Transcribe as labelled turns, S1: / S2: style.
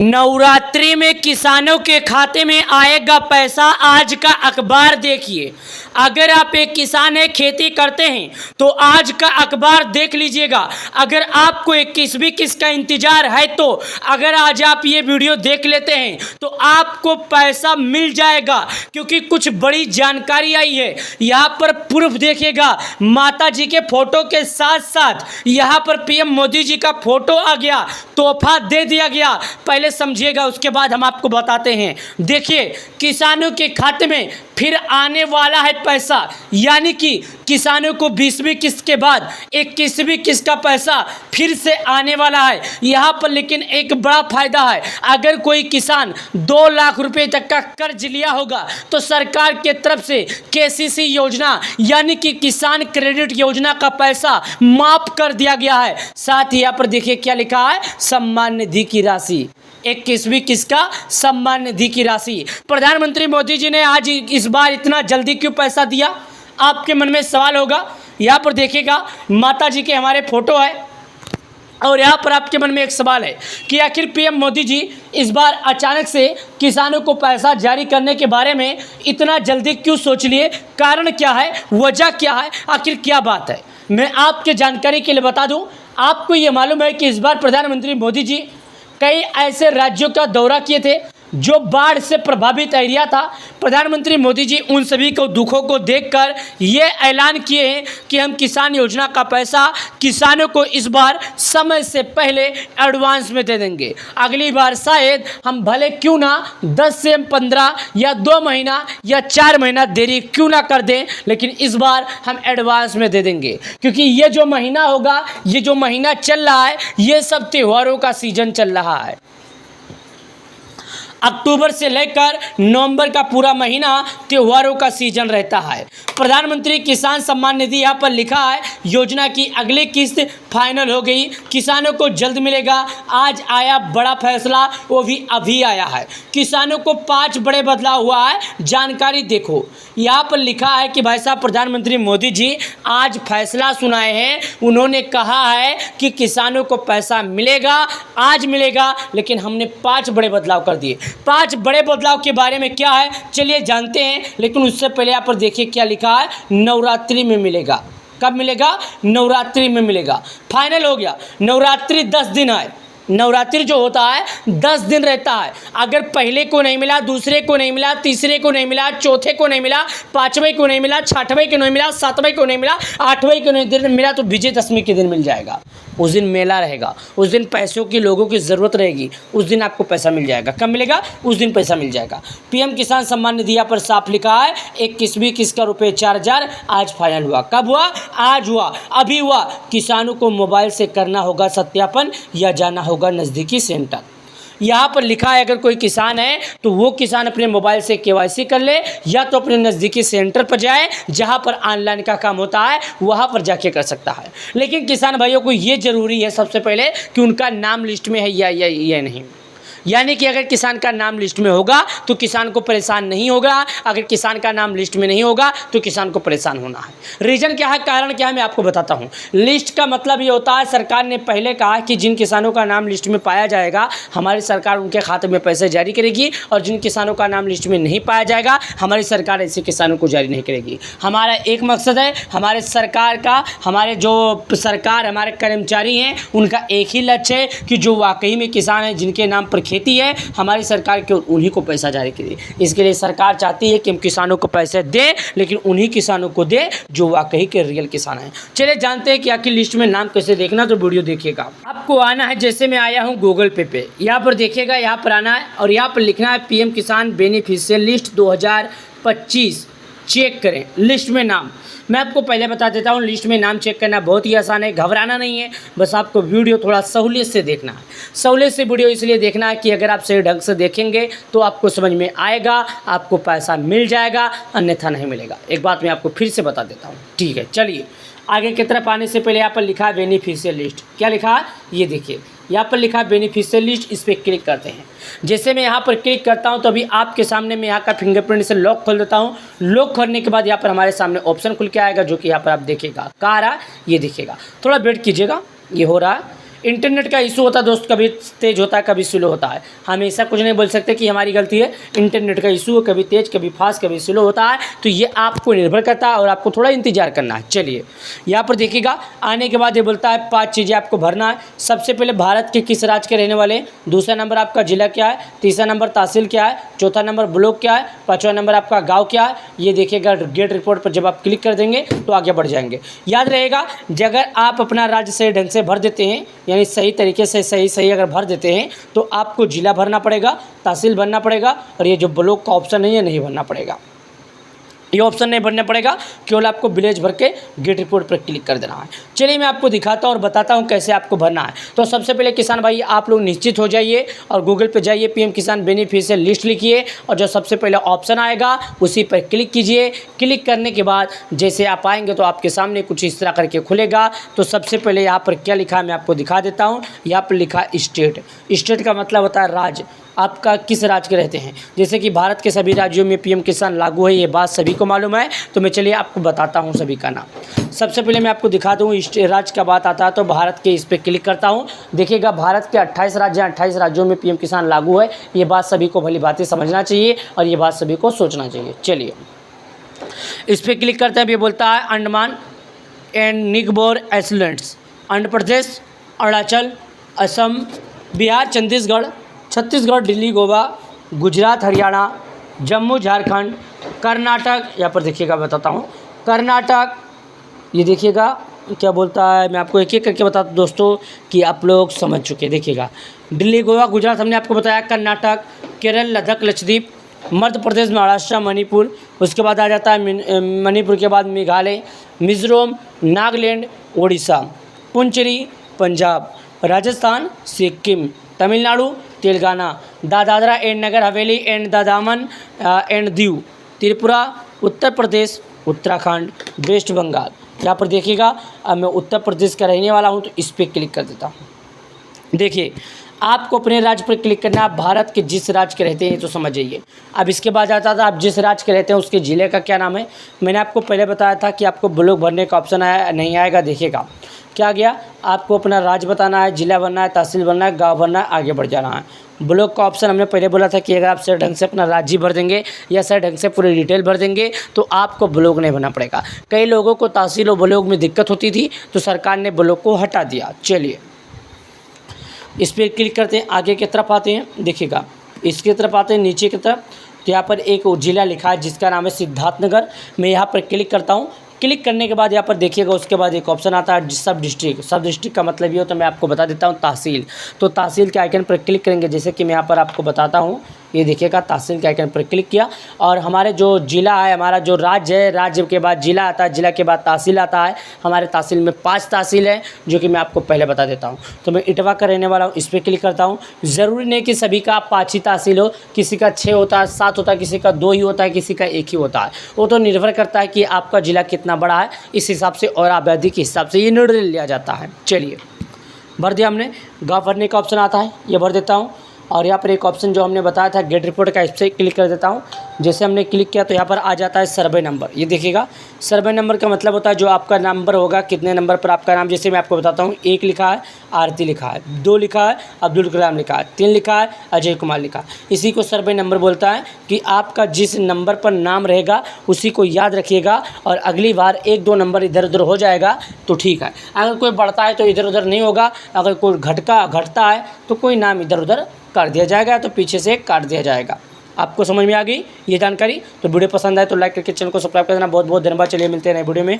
S1: नवरात्रि में किसानों के खाते में आएगा पैसा। आज का अखबार देखिए। अगर आप एक किसान है, खेती करते हैं, तो आज का अखबार देख लीजिएगा। अगर आपको 21वीं किस्त का इंतजार है तो अगर आज आप ये वीडियो देख लेते हैं तो आपको पैसा मिल जाएगा, क्योंकि कुछ बड़ी जानकारी आई है। यहाँ पर प्रूफ देखिएगा, माता जी के फोटो के साथ साथ यहाँ पर पीएम मोदी जी का फोटो आ गया, तोहफा दे दिया गया। पहले समझिएगा, उसके बाद हम आपको बताते हैं। देखिए, किसानों के खाते में फिर आने वाला है पैसा, यानी कि किसानों को 20वीं किस्त के बाद 21वीं किस्त का पैसा फिर से आने वाला है। यहाँ पर लेकिन एक बड़ा फायदा है। अगर कोई किसान 2 लाख रुपए तक का कर्ज लिया होगा तो सरकार के तरफ से केसीसी योजना यानी कि किसान क्रेडिट योजना का पैसा माफ कर दिया गया है। साथ ही यहाँ पर देखिए क्या लिखा है, सम्मान निधि की राशि, 21वीं किस्त का सम्मान निधि की राशि। प्रधानमंत्री मोदी जी ने आज इस बार इतना जल्दी क्यों पैसा दिया, आपके मन में सवाल होगा। यहाँ पर देखिएगा, माता जी के हमारे फोटो है और यहाँ पर आपके मन में एक सवाल है कि आखिर पीएम मोदी जी इस बार अचानक से किसानों को पैसा जारी करने के बारे में इतना जल्दी क्यों सोच लिए, कारण क्या है, वजह क्या है, आखिर क्या बात है। मैं आपके जानकारी के लिए बता दूं, आपको ये मालूम है कि इस बार प्रधानमंत्री मोदी जी कई ऐसे राज्यों का दौरा किए थे जो बाढ़ से प्रभावित एरिया था। प्रधानमंत्री मोदी जी उन सभी को दुखों को देखकर ये ऐलान किए हैं कि हम किसान योजना का पैसा किसानों को इस बार समय से पहले एडवांस में दे देंगे। अगली बार शायद हम भले क्यों ना 10 से 15 या 2 महीना या 4 महीना देरी क्यों ना कर दें, लेकिन इस बार हम एडवांस में दे देंगे, क्योंकि ये जो महीना होगा, ये जो महीना चल रहा है, ये सब त्योहारों का सीजन चल रहा है। अक्टूबर से लेकर नवंबर का पूरा महीना त्योहारों का सीजन रहता है। प्रधानमंत्री किसान सम्मान निधि यहाँ पर लिखा है, योजना की अगली किस्त फाइनल हो गई, किसानों को जल्द मिलेगा। आज आया बड़ा फैसला, वो भी अभी आया है। किसानों को 5 बड़े बदलाव हुआ है, जानकारी देखो। यहाँ पर लिखा है कि भाई साहब प्रधानमंत्री मोदी जी आज फैसला सुनाए हैं। उन्होंने कहा है कि किसानों को पैसा मिलेगा, आज मिलेगा, लेकिन हमने 5 बड़े बदलाव कर दिए। 5 बड़े बदलाव के बारे में क्या है, चलिए जानते हैं। लेकिन उससे पहले यहाँ पर देखिए क्या लिखा है, नवरात्रि में मिलेगा। कब मिलेगा? नवरात्रि में मिलेगा। फाइनल हो गया। नवरात्रि 10 दिन है। नवरात्रि जो होता है 10 दिन रहता है। अगर पहले को नहीं मिला, दूसरे को नहीं मिला, तीसरे को नहीं मिला, चौथे को नहीं मिला, 5वें को नहीं मिला, 6वें को नहीं मिला, 7वें को नहीं मिला, 8वें को नहीं मिला, तो विजयदशमी के दिन मिल जाएगा। उस दिन मेला रहेगा, उस दिन पैसों की लोगों की ज़रूरत रहेगी, उस दिन आपको पैसा मिल जाएगा। कब मिलेगा? उस दिन पैसा मिल जाएगा। पीएम किसान सम्मान निधि यहाँ पर साफ लिखा है, 21वीं किस्त का रुपये 4000 आज फाइनल हुआ। कब हुआ? आज हुआ, अभी हुआ। किसानों को मोबाइल से करना होगा सत्यापन या जाना होगा नज़दीकी सेंटर। यहाँ पर लिखा है, अगर कोई किसान है तो वो किसान अपने मोबाइल से केवाईसी कर ले, या तो अपने नज़दीकी सेंटर पर जाए जहाँ पर ऑनलाइन का काम होता है, वहाँ पर जाके कर सकता है। लेकिन किसान भाइयों को ये ज़रूरी है सबसे पहले कि उनका नाम लिस्ट में है या नहीं। यानी कि अगर किसान का नाम लिस्ट में होगा तो किसान को परेशान नहीं होगा, अगर किसान का नाम लिस्ट में नहीं होगा तो किसान को परेशान होना है। रीज़न क्या है, कारण क्या है, मैं आपको बताता हूँ। लिस्ट का मतलब ये होता है, सरकार ने पहले कहा कि जिन किसानों का नाम लिस्ट में पाया जाएगा हमारी सरकार उनके खाते में पैसे जारी करेगी, और जिन किसानों का नाम लिस्ट में नहीं पाया जाएगा हमारी सरकार ऐसे किसानों को जारी नहीं करेगी। हमारा एक मकसद है, हमारे सरकार का, हमारे जो सरकार हमारे कर्मचारी हैं उनका एक ही लक्ष्य है कि जो वाकई में किसान हैं, जिनके नाम पर खेती है, हमारी सरकार के उन्हीं को पैसा जारी करे। इसके लिए सरकार चाहती है कि हम किसानों को पैसे दें, लेकिन उन्हीं किसानों को दें जो वाकई के रियल किसान हैं। चलिए जानते हैं कि आखिर लिस्ट में नाम कैसे देखना, तो वीडियो देखिएगा। आपको आना है, जैसे मैं आया हूं गूगल पे यहाँ पर देखिएगा, यहाँ पर आना है और यहाँ पर लिखना है पीएम किसान बेनिफिशियल लिस्ट 2025। चेक करें लिस्ट में नाम। मैं आपको पहले बता देता हूँ, लिस्ट में नाम चेक करना बहुत ही आसान है, घबराना नहीं है। बस आपको वीडियो थोड़ा सहूलियत से देखना है। सहूलियत से वीडियो इसलिए देखना है कि अगर आप सही ढंग से देखेंगे तो आपको समझ में आएगा, आपको पैसा मिल जाएगा, अन्यथा नहीं मिलेगा। एक बात मैं आपको फिर से बता देता हूँ, ठीक है। चलिए आगे की तरफ आने से पहले यहाँ पर लिखा है बेनिफिशियल लिस्ट। क्या लिखा है ये देखिए, यहाँ पर लिखा है बेनिफिशियल लिस्ट। इस पर क्लिक करते हैं। जैसे मैं यहाँ पर क्लिक करता हूँ तो अभी आपके सामने मैं यहाँ का फिंगरप्रिंट से लॉक खोल देता हूँ। लॉक खोलने के बाद यहाँ पर हमारे सामने ऑप्शन खुल के आएगा, जो कि यहाँ पर आप देखिएगा कहाँ आ रहा है, ये देखिएगा। थोड़ा वेट कीजिएगा, ये हो रहा है। इंटरनेट का इशू होता है दोस्त, कभी तेज़ होता है कभी स्लो होता है, हमेशा कुछ नहीं बोल सकते कि हमारी गलती है। इंटरनेट का इशू है, कभी तेज़ कभी फास्ट कभी स्लो होता है, तो ये आपको निर्भर करता है और आपको थोड़ा इंतजार करना है। चलिए यहाँ पर देखिएगा, आने के बाद ये बोलता है 5 चीज़ें आपको भरना है। सबसे पहले भारत के किस राज्य के रहने वाले, दूसरा नंबर आपका जिला क्या है, तीसरा नंबर तहसील क्या है, चौथा नंबर ब्लॉक क्या है, पाँचवा नंबर आपका गाँव क्या है। ये देखिएगा गेट रिपोर्ट पर जब आप क्लिक कर देंगे तो आगे बढ़ जाएंगे। याद रहेगा, अगर आप अपना राज्य सही ढंग से भर देते हैं, यानी सही तरीके से सही अगर भर देते हैं, तो आपको जिला भरना पड़ेगा, तहसील भरना पड़ेगा, और ये जो ब्लॉक का ऑप्शन है ये नहीं भरना पड़ेगा, ये ऑप्शन नहीं भरना पड़ेगा, केवल आपको विलेज भर के गेट रिपोर्ट पर क्लिक कर देना है। चलिए मैं आपको दिखाता हूँ और बताता हूँ कैसे आपको भरना है। तो सबसे पहले किसान भाई आप लोग निश्चित हो जाइए और गूगल पे जाइए, पीएम किसान बेनिफिशियरी लिस्ट लिखिए और जो सबसे पहले ऑप्शन आएगा उसी पर क्लिक कीजिए। क्लिक करने के बाद जैसे आप आएंगे तो आपके सामने कुछ इस तरह करके खुलेगा। तो सबसे पहले यहाँ पर क्या लिखा है मैं आपको दिखा देता हूँ। यहाँ पर लिखा स्टेट, स्टेट का मतलब होता है राज्य, आपका किस राज्य के रहते हैं। जैसे कि भारत के सभी राज्यों में पीएम किसान लागू है, ये बात सभी को मालूम है, तो मैं चलिए आपको बताता हूँ सभी का नाम। सबसे पहले मैं आपको दिखा दूँ राज्य का बात आता है तो भारत के इस पर क्लिक करता हूँ। देखिएगा भारत के 28 राज्य हैं, 28 राज्यों में पीएम किसान लागू है, ये बात सभी को भली बातें समझना चाहिए और ये बात सभी को सोचना चाहिए। चलिए इस पर क्लिक करते हैं। ये बोलता है अंडमान एंड निकोबार आइलैंड्स, आंध्र प्रदेश, अरुणाचल, असम, बिहार, छत्तीसगढ़, दिल्ली, गोवा, गुजरात, हरियाणा, जम्मू, झारखंड, कर्नाटक। यहाँ पर देखिएगा बताता हूँ, कर्नाटक, ये देखिएगा क्या बोलता है, मैं आपको एक एक करके बताता हूँ दोस्तों कि आप लोग समझ चुके। देखिएगा दिल्ली, गोवा, गुजरात हमने आपको बताया, कर्नाटक, केरल, लद्दाख, लक्षद्वीप, मध्य प्रदेश, महाराष्ट्र, मणिपुर, उसके बाद आ जाता है मणिपुर के बाद Meghalaya, Mizoram, Nagaland, Orissa, Puducherry, Punjab, Rajasthan, Sikkim, Tamil Nadu, Telangana, Dadra and Nagar Haveli and Daman and Diu, Tripura, Uttar Pradesh, Uttarakhand, West Bengal. यहाँ पर देखिएगा अब मैं उत्तर प्रदेश का रहने वाला हूँ तो इस पर क्लिक कर देता हूँ। देखिए आपको अपने राज्य पर क्लिक करना है, आप भारत के जिस राज्य के रहते हैं तो समझ जाइए। अब इसके बाद आता था आप जिस राज्य के रहते हैं उसके ज़िले का क्या नाम है। मैंने आपको पहले बताया था कि आपको ब्लॉक भरने का ऑप्शन आया नहीं आएगा। देखिएगा क्या गया, आपको अपना राज्य बताना है, जिला भरना है, तहसील भरना है, गाँव भरना है, आगे बढ़ जाना है। ब्लॉक का ऑप्शन हमने पहले बोला था कि अगर आप सही ढंग से अपना राज्य भर देंगे या सही ढंग से पूरी डिटेल भर देंगे तो आपको ब्लॉक नहीं भरना पड़ेगा। कई लोगों को तहसील और ब्लॉक में दिक्कत होती थी तो सरकार ने ब्लॉक को हटा दिया। चलिए इस पर क्लिक करते हैं, आगे की तरफ आते हैं। देखिएगा इसकी तरफ आते हैं नीचे की तरफ, तो यहाँ पर एक जिला लिखा है जिसका नाम है सिद्धार्थनगर। मैं यहाँ पर क्लिक करता हूँ। क्लिक करने के बाद यहाँ पर देखिएगा उसके बाद एक ऑप्शन आता है सब डिस्ट्रिक्ट। सब डिस्ट्रिक्ट का मतलब ये होता है, मैं आपको बता देता हूँ, तहसील। तो तहसील के आइकन पर क्लिक करेंगे, जैसे कि मैं यहाँ पर आपको बताता हूँ। ये देखिएगा तहसील के आइकन पर क्लिक किया और हमारे जो जिला है, हमारा जो राज्य है, राज्य के बाद जिला आता है, जिला के बाद तहसील आता है। हमारे तहसील में 5 तहसील है जो कि मैं आपको पहले बता देता हूँ। तो मैं इटवा का रहने वाला हूँ, इस पर क्लिक करता हूँ। ज़रूरी नहीं कि सभी का 5 ही तहसील हो, किसी का 6 होता है, 7 होता है, किसी का 2 ही होता है, किसी का 1 ही होता है। वो तो निर्भर करता है कि आपका जिला कितना बड़ा है, इस हिसाब से और आबादी के हिसाब से ये निर्णय लिया जाता है। चलिए भर दिया हमने। गाँव भरने का ऑप्शन आता है, ये भर देता हूँ। और यहाँ पर एक ऑप्शन जो हमने बताया था गेट रिपोर्ट का, इस पर क्लिक कर देता हूँ। जैसे हमने क्लिक किया तो यहाँ पर आ जाता है सर्वे नंबर। ये देखिएगा सर्वे नंबर का मतलब होता है जो आपका नंबर होगा, कितने नंबर पर आपका नाम। जैसे मैं आपको बताता हूँ, 1 लिखा है आरती लिखा है, 2 लिखा है अब्दुल कलाम लिखा है, 3 लिखा है अजय कुमार लिखा है। इसी को सर्वे नंबर बोलता है कि आपका जिस नंबर पर नाम रहेगा उसी को याद रखिएगा और अगली बार 1-2 नंबर इधर उधर हो जाएगा तो ठीक है। अगर कोई बढ़ता है तो इधर उधर नहीं होगा, अगर कोई घटता है तो कोई नाम इधर उधर कर दिया जाएगा, तो पीछे से काट दिया जाएगा। आपको समझ में आ गई ये जानकारी? तो वीडियो पसंद आए तो लाइक करके चैनल को सब्सक्राइब कर देना। बहुत बहुत धन्यवाद। चलिए मिलते हैं नए वीडियो में।